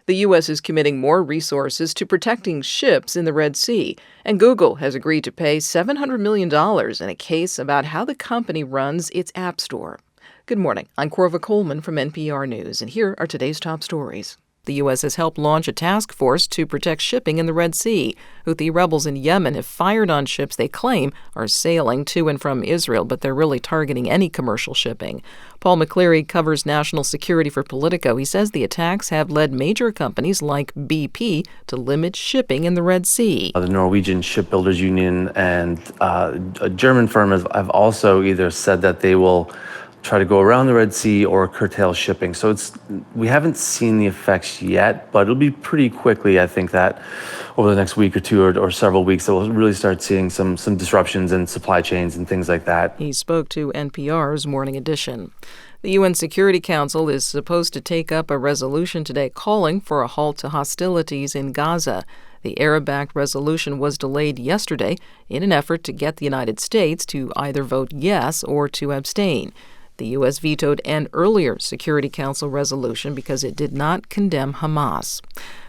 The U.S. is committing more resources to protecting ships in the Red Sea, and Google has agreed to pay $700 million in a case about how the company runs its App Store. Good morning. I'm Corva Coleman from NPR News, and here are today's top stories. The U.S. has helped launch a task force to protect shipping in the Red Sea. Houthi rebels in Yemen have fired on ships they claim are sailing to and from Israel, but they're really targeting any commercial shipping. Paul McCleary covers national security for Politico. He says the attacks have led major companies like BP to limit shipping in the Red Sea. The Norwegian Shipbuilders Union and a German firm have also either said that they will try to go around the Red Sea or curtail shipping. So we haven't seen the effects yet, but it'll be pretty quickly, I think, that over the next week or two or several weeks that we'll really start seeing some disruptions in supply chains and things like that. He spoke to NPR's Morning Edition. The UN Security Council is supposed to take up a resolution today calling for a halt to hostilities in Gaza. The Arab-backed resolution was delayed yesterday in an effort to get the United States to either vote yes or to abstain. The U.S. vetoed an earlier Security Council resolution because it did not condemn Hamas.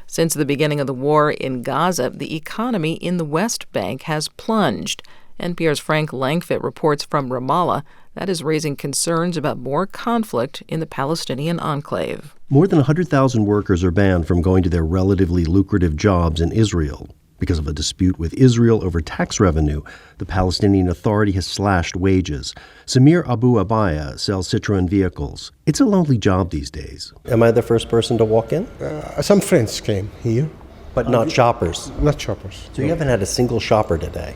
Since the beginning of the war in Gaza, the economy in the West Bank has plunged. NPR's Frank Langfitt reports from Ramallah that is raising concerns about more conflict in the Palestinian enclave. More than 100,000 workers are banned from going to their relatively lucrative jobs in Israel. Because of a dispute with Israel over tax revenue, the Palestinian Authority has slashed wages. Samir Abu Abaya sells Citroen vehicles. It's a lonely job these days. Am I the first person to walk in? Some friends came here. But not shoppers? Not shoppers. So you haven't had a single shopper today?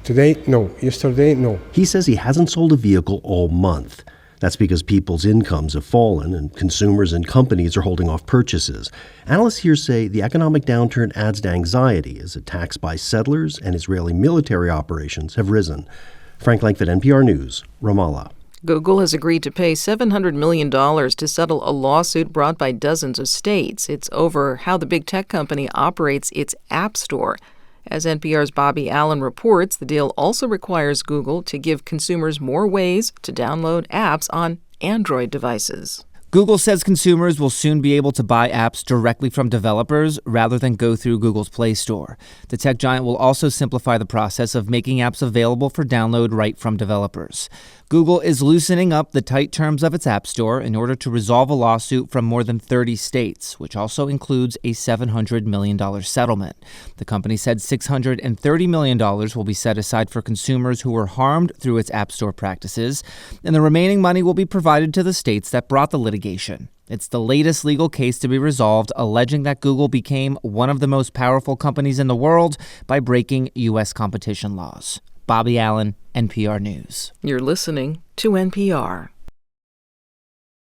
Today, no. Yesterday, no. He says he hasn't sold a vehicle all month. That's because people's incomes have fallen and consumers and companies are holding off purchases. Analysts here say the economic downturn adds to anxiety as attacks by settlers and Israeli military operations have risen. Frank Langfitt, NPR News, Ramallah. Google has agreed to pay $700 million to settle a lawsuit brought by dozens of states. It's over how the big tech company operates its App Store. As NPR's Bobby Allen reports, the deal also requires Google to give consumers more ways to download apps on Android devices. Google says consumers will soon be able to buy apps directly from developers rather than go through Google's Play Store. The tech giant will also simplify the process of making apps available for download right from developers. Google is loosening up the tight terms of its App Store in order to resolve a lawsuit from more than 30 states, which also includes a $700 million settlement. The company said $630 million will be set aside for consumers who were harmed through its App Store practices, and the remaining money will be provided to the states that brought the litigation. It's the latest legal case to be resolved, alleging that Google became one of the most powerful companies in the world by breaking U.S. competition laws. Bobby Allen, NPR News. You're listening to NPR.